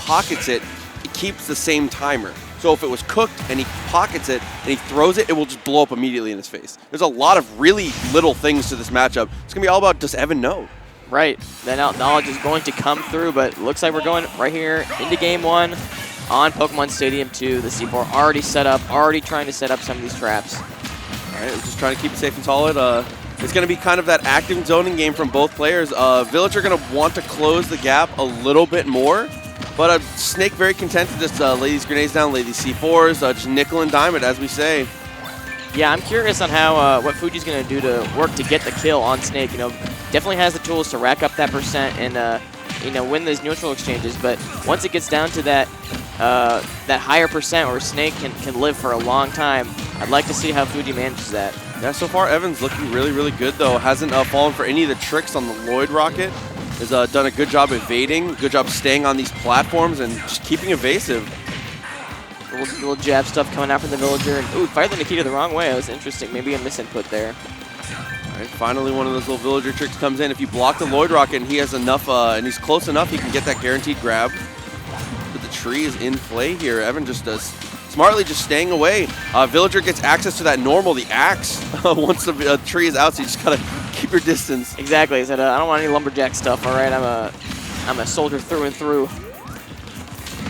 pockets it, it keeps the same timer. So if it was cooked and he pockets it and he throws it, it will just blow up immediately in his face. There's a lot of really little things to this matchup. It's going to be all about, does Evyn know? Right. That knowledge is going to come through, but it looks like we're going right here into Game 1 on Pokemon Stadium 2. The C4 already set up, already trying to set up some of these traps. All right, we're just trying to keep it safe and solid. It's going to be kind of that active zoning game from both players. Villager going to want to close the gap a little bit more, but Snake very content to just lay these grenades down, lay these C4s, just nickel and dime it, as we say. Yeah, I'm curious on how what Fuji's going to do to work to get the kill on Snake. You know, definitely has the tools to rack up that percent and you know, win those neutral exchanges. But once it gets down to that that higher percent where Snake can live for a long time, I'd like to see how Fuji manages that. Yeah, so far Evyn's looking really, really good though. Hasn't fallen for any of the tricks on the Lloyd rocket. Has done a good job evading, good job staying on these platforms and just keeping evasive. Little jab stuff coming out from the Villager. And, ooh, fired the Nikita the wrong way. That was interesting. Maybe a misinput there. All right, finally one of those little Villager tricks comes in. If you block the Lloyd rocket and he has enough, and he's close enough, he can get that guaranteed grab. But the tree is in play here. Evyn just does smartly just staying away. Villager gets access to that normal, the axe, once the tree is out, so you just gotta keep your distance. Exactly. He said, I don't want any lumberjack stuff, all right? I'm a soldier through and through.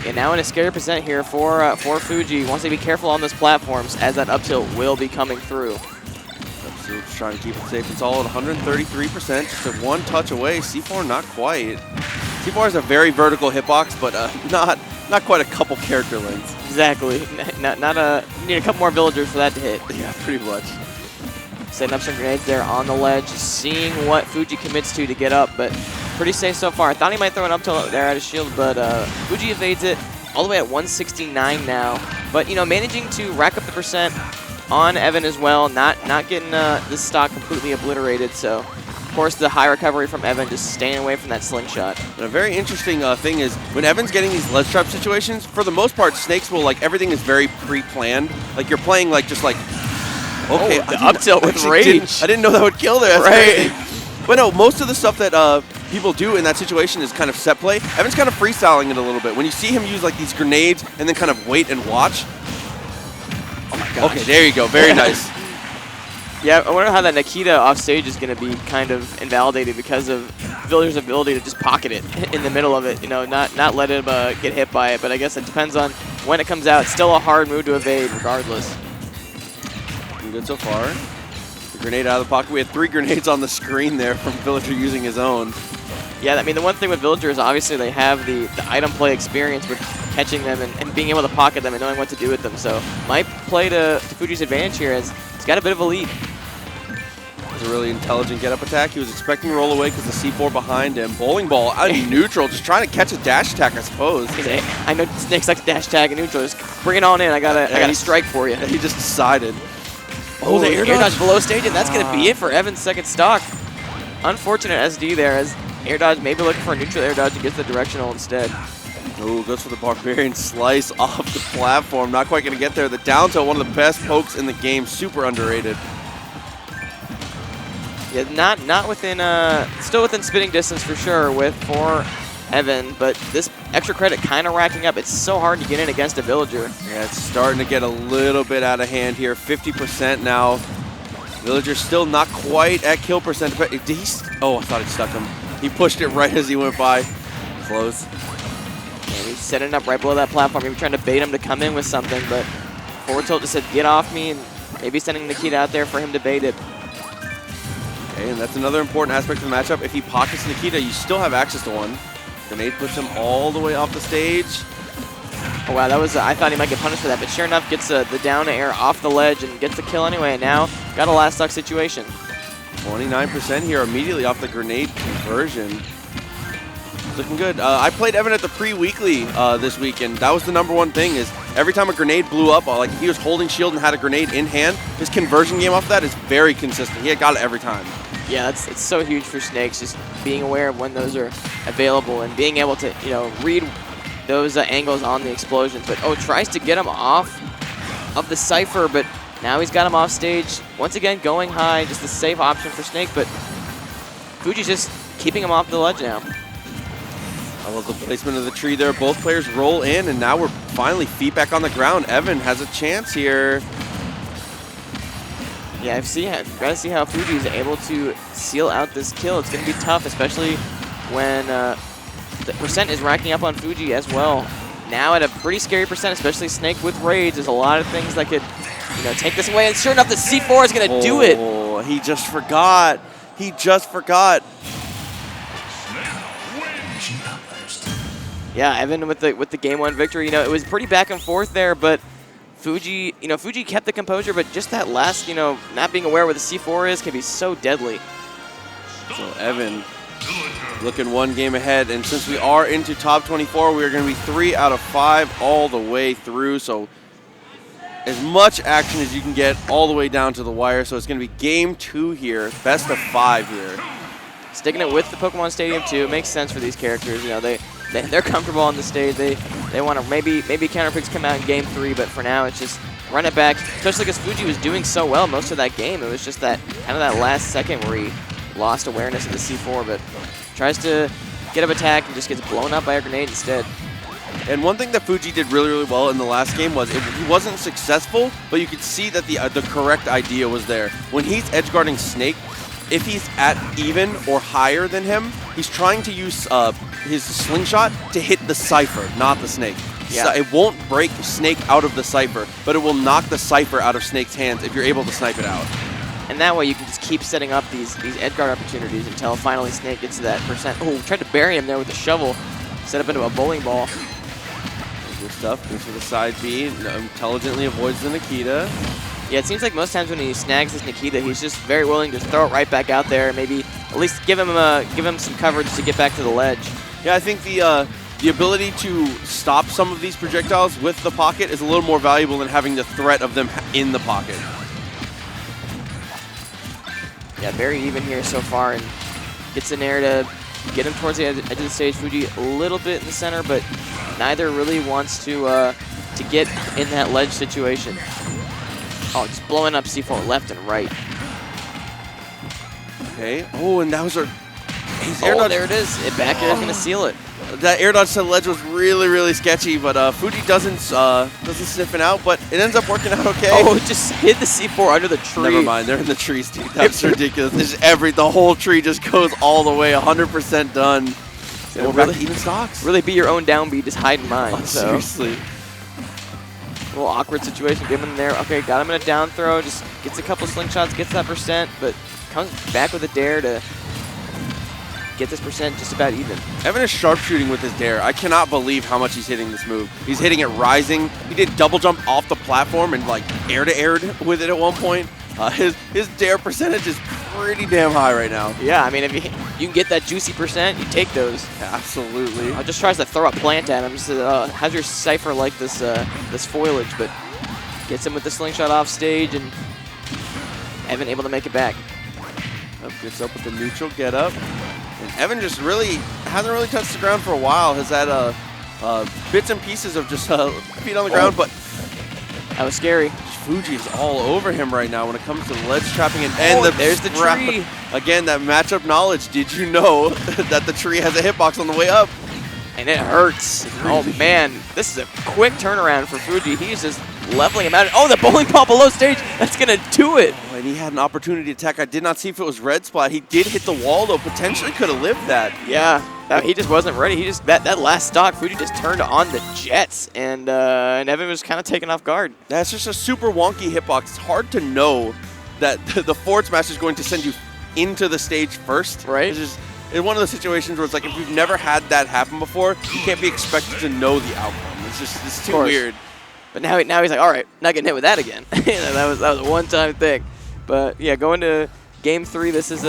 And now in a scary percent here for Fuji. Wants to be careful on those platforms as that up tilt will be coming through. Absolutely just trying to keep it safe and solid. 133%, just a one touch away. C4 not quite. C4 has a very vertical hitbox, but not quite a couple character lengths. Exactly. You need a couple more villagers for that to hit. Yeah, pretty much. Setting up some grenades there on the ledge, seeing what Fuji commits to get up, but pretty safe so far. I thought he might throw an up tilt there at his shield, but Fuji evades it all the way at 169 now. But, you know, managing to rack up the percent on Evyn as well, not getting this stock completely obliterated. So, of course, the high recovery from Evyn, just staying away from that slingshot. And a very interesting thing is when Evyn's getting these ledge trap situations, for the most part, Snakes will, like, everything is very pre-planned. Like, you're playing, like, just like, okay, the up tilt with rage. I didn't know that would kill there. That's right. Crazy. But no, most of the stuff that people do in that situation is kind of set play. Evyn's kind of freestyling it a little bit. When you see him use like these grenades and then kind of wait and watch. Oh my gosh. Okay, there you go. Very nice. Yeah, I wonder how that Nikita off stage is going to be kind of invalidated because of Villager's ability to just pocket it in the middle of it. You know, not let him get hit by it. But I guess it depends on when it comes out. It's still a hard move to evade regardless. Good so far. The grenade out of the pocket. We had 3 grenades on the screen there from Villager using his own. Yeah, I mean, the one thing with Villager is obviously they have the item play experience with catching them and being able to pocket them and knowing what to do with them. So might play to Fuji's advantage here as he's got a bit of a lead. It was a really intelligent get-up attack. He was expecting to roll away because the C4 behind him. Bowling ball out in neutral, just trying to catch a dash attack, I suppose. I know Snake's like to dash tag in neutral. Just bring it on in. I got a strike for you. He just decided. Oh, the air dodge below stage, and that's going to be it for Evyn's second stock. Unfortunate SD there as air dodge maybe looking for a neutral air dodge and gets the directional instead. Oh, goes for the Barbarian slice off the platform. Not quite going to get there. The down tilt, one of the best pokes in the game. Super underrated. Yeah, not within, still within spitting distance for sure for Evyn, but this extra credit kind of racking up. It's so hard to get in against a Villager. Yeah, it's starting to get a little bit out of hand here. 50% now. Villager still not quite at kill percent. Did he? Oh, I thought it stuck him. He pushed it right as he went by. Close. And he's setting up right below that platform. Maybe trying to bait him to come in with something, but forward tilt just said, get off me, and maybe sending Nikita out there for him to bait it. Okay, and that's another important aspect of the matchup. If he pockets Nikita, you still have access to one. Grenade puts him all the way off the stage. Oh, wow, that was, I thought he might get punished for that, but sure enough, gets the down air off the ledge and gets the kill anyway, and now got a last stock situation. 29% here immediately off the grenade conversion. It's looking good. I played Evyn at the pre-weekly this week, and that was the #1 thing is every time a grenade blew up, like if he was holding shield and had a grenade in hand, his conversion game off that is very consistent. He had got it every time. Yeah, it's so huge for Snakes, just being aware of when those are available and being able to, you know, read those angles on the explosions. But, oh, tries to get him off of the Cypher, but now he's got him off stage. Once again, going high, just the safe option for Snake, but Fuji's just keeping him off the ledge now. I love the placement of the tree there. Both players roll in, and now we're finally feet back on the ground. Evyn has a chance here. Yeah, gotta see how Fuji is able to seal out this kill. It's gonna be tough, especially when the percent is racking up on Fuji as well. Now at a pretty scary percent, especially Snake with raids. There's a lot of things that could, take this away. And sure enough, the C4 is gonna do it. Oh, he just forgot. He just forgot. Yeah, Evyn with the game 1 victory. It was pretty back and forth there, but Fuji, Fuji kept the composure, but just that last, not being aware where the C4 is can be so deadly. So Evyn looking 1 game ahead, and since we are into top 24, we are going to be 3 out of 5 all the way through. So as much action as you can get all the way down to the wire. So it's going to be game 2 here, best of 5 here. Sticking it with the Pokemon Stadium too. It makes sense for these characters. They're comfortable on the stage. They want to maybe counter picks come out in game 3, but for now it's just run it back. Especially because Fuji was doing so well most of that game. It was just that last second where he lost awareness of the C4, but tries to get up attack and just gets blown up by a grenade instead. And one thing that Fuji did really, really well in the last game was he wasn't successful, but you could see that the correct idea was there. When he's edgeguarding Snake, if he's at even or higher than him, he's trying to use his slingshot to hit the Cypher, not the Snake. Yeah. So it won't break Snake out of the Cypher, but it will knock the Cypher out of Snake's hands if you're able to snipe it out. And that way you can just keep setting up these edgeguard opportunities until finally Snake gets to that percent. Oh, tried to bury him there with the shovel, set up into a bowling ball. Good stuff. Goes for the side B, intelligently avoids the Nikita. Yeah, it seems like most times when he snags this Nikita, he's just very willing to throw it right back out there. Maybe at least give him some coverage to get back to the ledge. Yeah, I think the ability to stop some of these projectiles with the pocket is a little more valuable than having the threat of them in the pocket. Yeah, very even here so far, and gets in there to get him towards the edge of the stage. Fuji a little bit in the center, but neither really wants to get in that ledge situation. Oh, just blowing up C4 left and right. Okay. Oh, and that was his air dodge. There it is. Back air is going to seal it. That air dodge to the ledge was really, really sketchy, but Fuji doesn't sniff it out, but it ends up working out okay. Oh, it just hit the C4 under the tree. Never mind, they're in the trees, dude. That's ridiculous. The whole tree just goes all the way, 100% done. And we're back to even stocks. Really be your own downbeat, just hide in mine. Oh, seriously. A little awkward situation. Give him there. Okay, got him in a down throw. Just gets a couple slingshots, gets that percent, but comes back with a dare to get this percent just about even. Evyn is sharpshooting with his dare. I cannot believe how much he's hitting this move. He's hitting it rising. He did double jump off the platform and like air to air with it at one point. His dare percentage is pretty damn high right now. Yeah, I mean, if you can get that juicy percent, you take those. Absolutely. Just tries to throw a plant at him. Just how's your Cypher like this this foliage, but gets him with the slingshot off stage, and Evyn able to make it back. Gets up with the neutral get up. And Evyn just hasn't really touched the ground for a while. Has had bits and pieces of just feet on the ground, but that was scary. Fuji is all over him right now when it comes to the ledge trapping. There's the tree. Again, that matchup knowledge. Did you know that the tree has a hitbox on the way up? And it hurts. Oh, man. This is a quick turnaround for Fuji. He's just leveling him out. Oh, the bowling ball below stage. That's going to do it. Oh, and he had an opportunity to attack. I did not see if it was red splat. He did hit the wall, though. Potentially could have lived that. Yeah. He just wasn't ready. He just that last stock, Fuji just turned on the jets, and Evyn was kind of taken off guard. That's just a super wonky hitbox. It's hard to know that the forward smash is going to send you into the stage first. Right. It's one of those situations where it's like if you've never had that happen before, you can't be expected to know the outcome. It's too weird. But now he's like, all right, not getting hit with that again. that was a one-time thing. But yeah, going to game 3, this is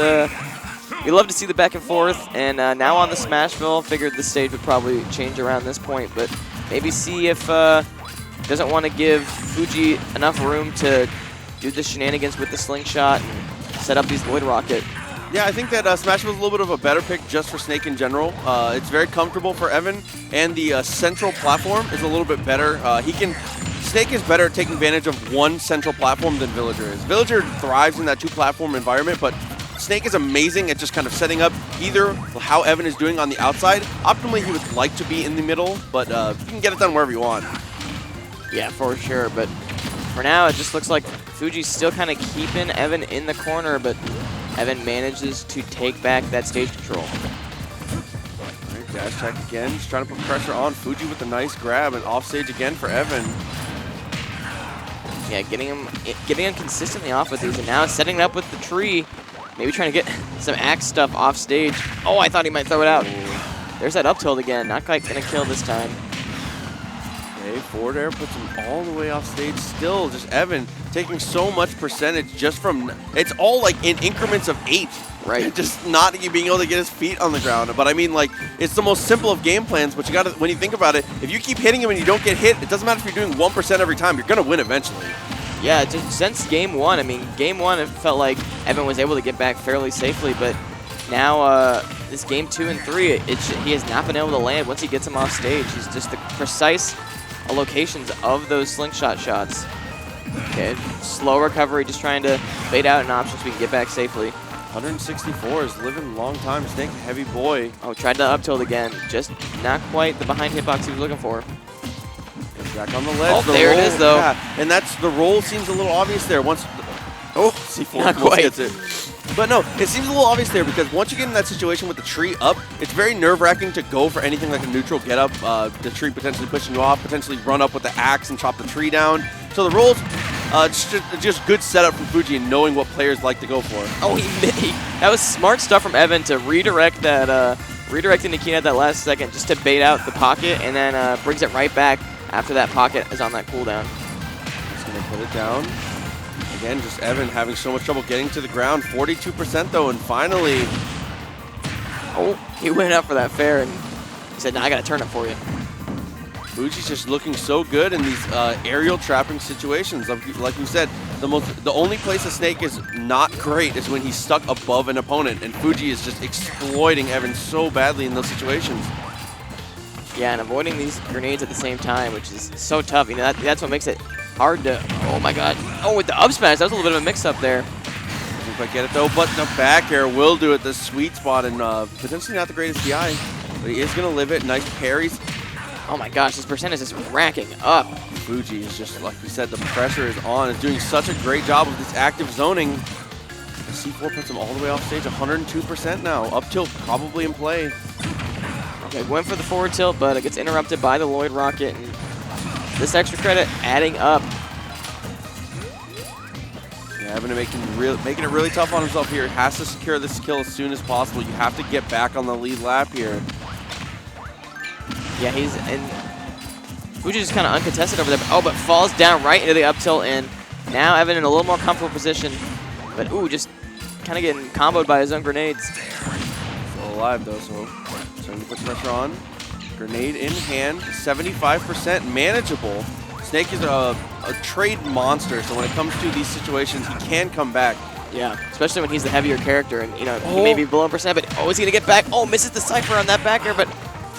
we love to see the back and forth, and now on the Smashville, figured the stage would probably change around this point, but maybe see if doesn't want to give Fuji enough room to do the shenanigans with the slingshot and set up these Void Rocket. Yeah, I think that Smashville is a little bit of a better pick just for Snake in general. It's very comfortable for Evyn, and the central platform is a little bit better. Snake is better at taking advantage of one central platform than Villager is. Villager thrives in that 2-platform environment, but Snake is amazing at just kind of setting up either how Evyn is doing on the outside. Optimally, he would like to be in the middle, but you can get it done wherever you want. Yeah, for sure. But for now, it just looks like Fuji's still kind of keeping Evyn in the corner, but Evyn manages to take back that stage control. All right, dash attack again, just trying to put pressure on Fuji with a nice grab, and off stage again for Evyn. Yeah, getting him consistently off with these, and now setting it up with the tree. Maybe trying to get some axe stuff off stage. Oh, I thought he might throw it out. There's that up tilt again. Not quite going to kill this time. Okay, forward air puts him all the way off stage. Still, just Evyn taking so much percentage just from, it's all like in increments of 8. Right. Just not being able to get his feet on the ground. But I mean, like, it's the most simple of game plans, but you got to, when you think about it, if you keep hitting him and you don't get hit, it doesn't matter if you're doing 1% every time, you're going to win eventually. Yeah, just since game 1, I mean, game 1, it felt like Evyn was able to get back fairly safely, but now this game 2 and 3, he has not been able to land once he gets him off stage. He's just the precise locations of those slingshot shots. Okay, slow recovery, just trying to bait out an option so we can get back safely. 164 is living long time. Snake, heavy boy. Oh, tried to up tilt again. Just not quite the behind hitbox he was looking for. Back on the ledge. Oh, there it is, though. Yeah, and that's the roll seems a little obvious there. Once, C4 not almost quite. gets it. But no, it seems a little obvious there because once you get in that situation with the tree up, it's very nerve-wracking to go for anything like a neutral get up. The tree potentially pushing you off, potentially run up with the axe and chop the tree down. So the rolls, just good setup from Fuji and knowing what players like to go for. Oh, that was smart stuff from Evyn to redirect that, redirecting Nikita at that last second just to bait out the pocket, and then brings it right back after that pocket is on that cooldown. Just gonna put it down. Again, just Evyn having so much trouble getting to the ground. 42% though, and finally. Oh, he went up for that fair, and he said, "No, I gotta turn it for you." Fuji's just looking so good in these aerial trapping situations. Like we said, the only place a Snake is not great is when he's stuck above an opponent, and Fuji is just exploiting Evyn so badly in those situations. Yeah, and avoiding these grenades at the same time, which is so tough. You know, that's what makes it hard to. Oh my God! Oh, with the up smash, that was a little bit of a mix-up there. Doesn't quite get it though, but the back air will do it. The sweet spot, and potentially not the greatest DI, but he is gonna live it. Nice parries. Oh my gosh, this percentage is racking up. Fuji is just, like we said, the pressure is on. Is doing such a great job of this active zoning. The C4 puts him all the way off stage, 102% now. Up tilt probably in play. Okay, went for the forward tilt, but it gets interrupted by the Lloyd Rocket. And this extra credit adding up. Yeah, Evyn making it really tough on himself here. Has to secure this kill as soon as possible. You have to get back on the lead lap here. Yeah, he's in. Fuji just kind of uncontested over there. Oh, but falls down right into the up tilt, and now Evyn in a little more comfortable position. But ooh, just kind of getting comboed by his own grenades. Still alive though, so starting to put pressure on. Grenade in hand, 75% manageable. Snake is a trade monster, so when it comes to these situations, he can come back. Yeah, especially when he's the heavier character, and you know he may be below percent, but oh, is he gonna get back? Oh, misses the Cypher on that back air, but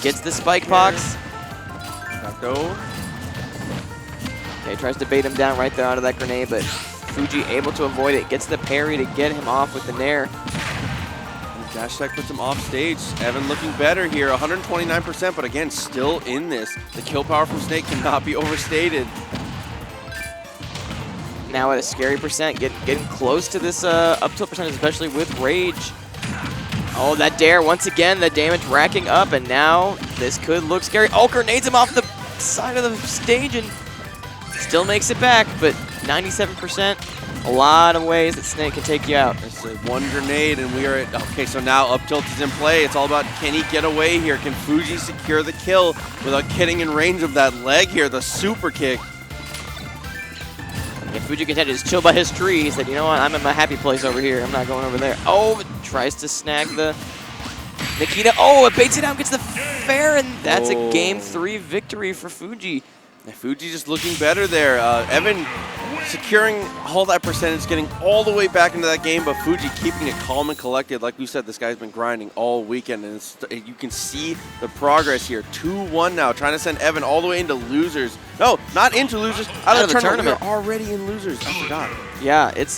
gets the spike box. Back go. Okay, tries to bait him down right there onto that grenade, but Fuji able to avoid it. Gets the parry to get him off with the nair. And dash attack puts him off stage. Evyn looking better here, 129%, but again, still in this. The kill power from Snake cannot be overstated. Now at a scary percent, getting close to this up tilt percentage, especially with Rage. Oh, that dare, once again, the damage racking up, and now this could look scary. Oh, grenades him off the side of the stage and still makes it back, but 97%, a lot of ways that Snake can take you out. There's one grenade, and we are at, okay, so now up tilt is in play. It's all about, can he get away here? Can Fuji secure the kill without getting in range of that leg here, the super kick? Yeah, Fuji content is chill by his tree. He said, you know what, I'm in my happy place over here. I'm not going over there. Oh, tries to snag the Nikita. Oh, it baits it out, gets the fair, and that's a game 3 victory for Fuji. Yeah, Fuji just looking better there. Evyn securing all that percentage, getting all the way back into that game, but Fuji keeping it calm and collected. Like we said, this guy's been grinding all weekend, and you can see the progress here. 2-1 now, trying to send Evyn all the way into losers. No, not into losers, out of the tournament. We're already in losers, I forgot. Yeah, it's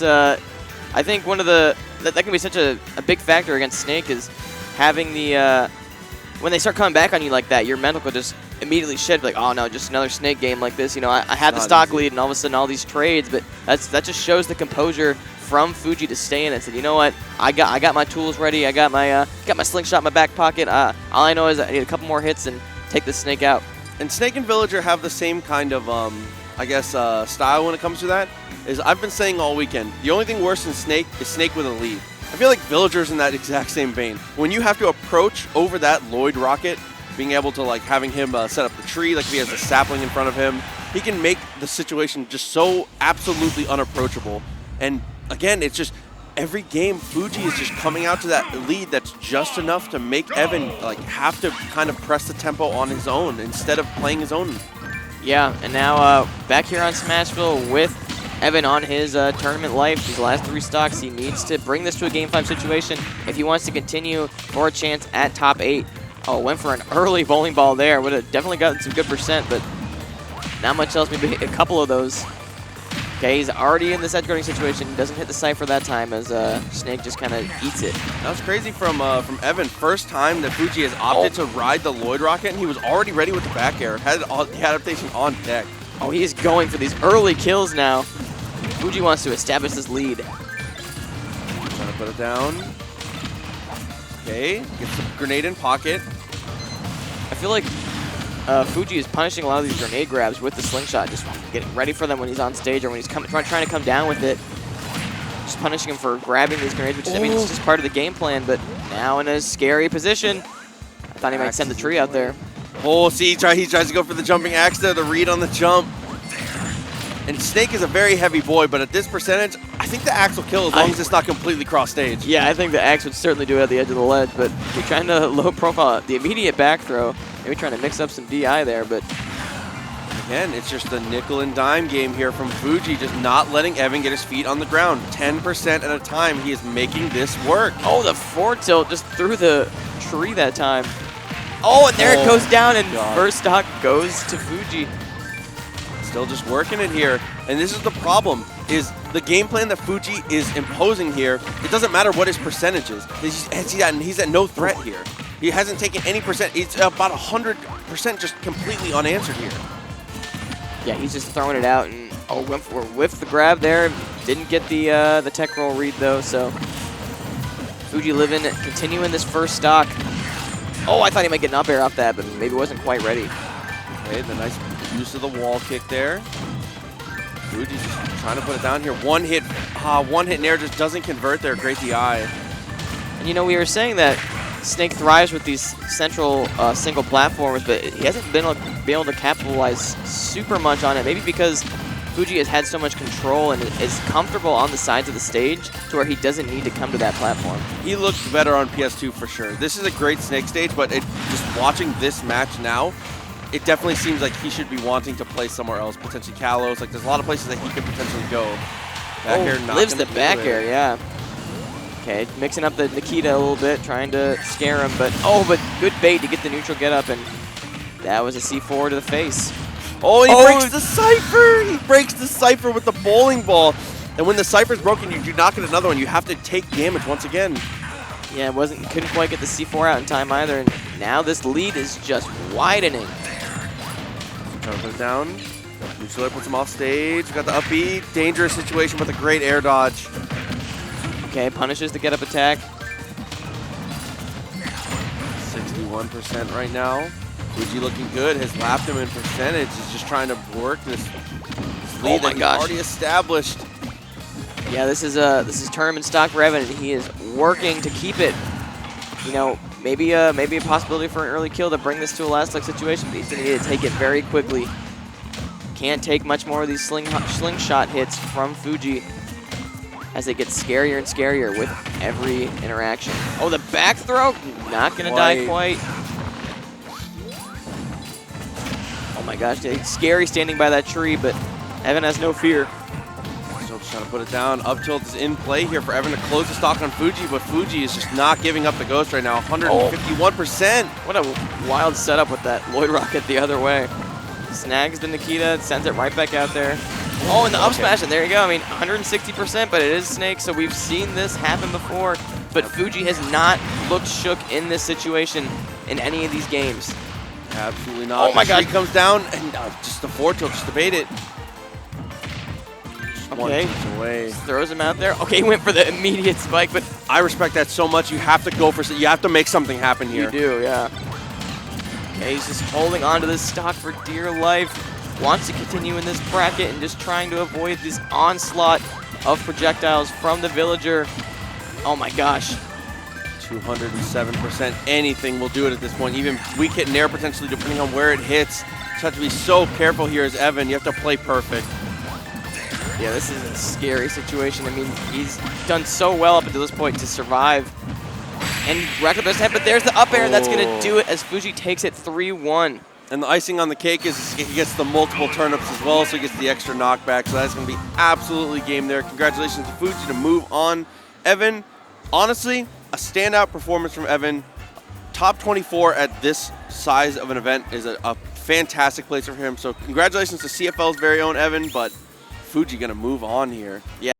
I think one of that can be such a big factor against Snake is having the when they start coming back on you like that, your mental could just immediately shift, like, oh no, just another Snake game like this. You know, I had the stock lead and all of a sudden all these trades, but that just shows the composure from Fuji to stay in it. Said, you know what, I got my tools ready, I got my slingshot in my back pocket. All I know is I need a couple more hits and take this Snake out. And Snake and Villager have the same kind of, I guess, style when it comes to that. Is I've been saying all weekend, the only thing worse than Snake is Snake with a lead. I feel like Villager's in that exact same vein. When you have to approach over that Lloyd rocket, being able to, like, having him set up the tree, like if he has a sapling in front of him, he can make the situation just so absolutely unapproachable. And again, it's just every game Fuji is just coming out to that lead that's just enough to make Evyn like have to kind of press the tempo on his own instead of playing his own. Yeah, and now back here on Smashville with Evyn on his tournament life, these last 3 stocks, he needs to bring this to a Game 5 situation if he wants to continue for a chance at top 8. Oh, went for an early bowling ball there. Would have definitely gotten some good percent, but not much else. Maybe a couple of those. Okay, he's already in this edge guarding situation. Doesn't hit the Cypher that time as Snake just kind of eats it. That was crazy from Evyn. First time that Fuji has opted to ride the Lloyd rocket, and he was already ready with the back air. Had the adaptation on deck. Oh, he's going for these early kills now. Fuji wants to establish this lead. Trying to put it down. Okay, gets the grenade in pocket. I feel like Fuji is punishing a lot of these grenade grabs with the slingshot, just getting ready for them when he's on stage or when he's trying to come down with it. Just punishing him for grabbing these grenades, which I mean, it's just part of the game plan, but now in a scary position. I thought he might send the tree out there. Oh, see, he tries to go for the jumping axe there, the read on the jump. And Snake is a very heavy boy, but at this percentage, I think the axe will kill as long as it's not completely cross stage. Yeah, I think the axe would certainly do it at the edge of the ledge, but you're trying to low profile the immediate back throw. Maybe trying to mix up some DI there, but again, it's just the nickel and dime game here from Fuji, just not letting Evyn get his feet on the ground. 10% at a time, he is making this work. Oh, the forward tilt just through the tree that time. Oh, and there it goes down, and first stock goes to Fuji. Still just working it here, and this is the problem, is the game plan that Fuji is imposing here, it doesn't matter what his percentage is. He's at no threat here. He hasn't taken any percent. It's about 100% just completely unanswered here. Yeah, he's just throwing it out, and went for whiff the grab there. Didn't get the tech roll read though, so Fuji continuing this first stock. Oh, I thought he might get an up air off that, but maybe wasn't quite ready. Okay, the nice use of the wall kick there. Fuji's just trying to put it down here. One hit nair just doesn't convert there. Great DI. And you know, we were saying that Snake thrives with these central single platforms, but he hasn't been able to capitalize super much on it. Maybe because Fuji has had so much control and is comfortable on the sides of the stage to where he doesn't need to come to that platform. He looks better on PS2 for sure. This is a great Snake stage, but just watching this match now, it definitely seems like he should be wanting to play somewhere else, potentially Kalos. Like, there's a lot of places that he could potentially go. Back air, not lives the gonna back do it. air, yeah. Okay, mixing up the Nikita a little bit, trying to scare him, but good bait to get the neutral get up, and that was a C4 to the face. Oh, he breaks the Cypher! He breaks the Cypher with the bowling ball. And when the Cypher's broken, you do not get another one. You have to take damage once again. Yeah, couldn't quite get the C4 out in time either, and now this lead is just widening. Trying to put it down. Neutral puts him off stage. Got the up B. Dangerous situation with a great air dodge. Okay, punishes the get-up attack. 61% right now. Fuji looking good. Has lapped him in percentage. He's just trying to work this lead that he's already established. Yeah, this is tournament stock for Evyn, and he is working to keep it. You know, maybe a possibility for an early kill to bring this to a last-leg situation, but he's going to need to take it very quickly. Can't take much more of these slingshot hits from Fuji as they get scarier and scarier with every interaction. Oh, the back throw, not going to die quite. Oh my gosh, it's scary standing by that tree, but Evyn has no fear. Still just trying to put it down. Up tilt is in play here for Evyn to close the stock on Fuji, but Fuji is just not giving up the ghost right now. 151%. What a wild setup with that Lloyd rocket the other way. Snags the Nikita, sends it right back out there. Oh, and the up smash, and there you go. I mean, 160%, but it is Snake, so we've seen this happen before. But Fuji has not looked shook in this situation in any of these games. Absolutely not. Oh my God. He comes down, and just the forward tilt, just evade it. Okay. Away. Just throws him out there. Okay, he went for the immediate spike, but I respect that so much. You have to go for, you have to make something happen here. you do, yeah. Okay, he's just holding on to this stock for dear life. Wants to continue in this bracket and just trying to avoid this onslaught of projectiles from the villager. Oh my gosh. 207%. Anything will do it at this point. Even weak hit and air potentially, depending on where it hits. Just have to be so careful here as Evyn. You have to play perfect. Yeah, this is a scary situation. I mean, he's done so well up until this point to survive. And rack up his head, but there's the up air, and that's going to do it as Fuji takes it 3-1. And the icing on the cake is he gets the multiple turnips as well, so he gets the extra knockback. So that's going to be absolutely game there. Congratulations to Fuji to move on. Evyn, honestly, a standout performance from Evyn. Top 24 at this size of an event is a fantastic place for him. So congratulations to CFL's very own Evyn, but Fuji going to move on here. Yeah.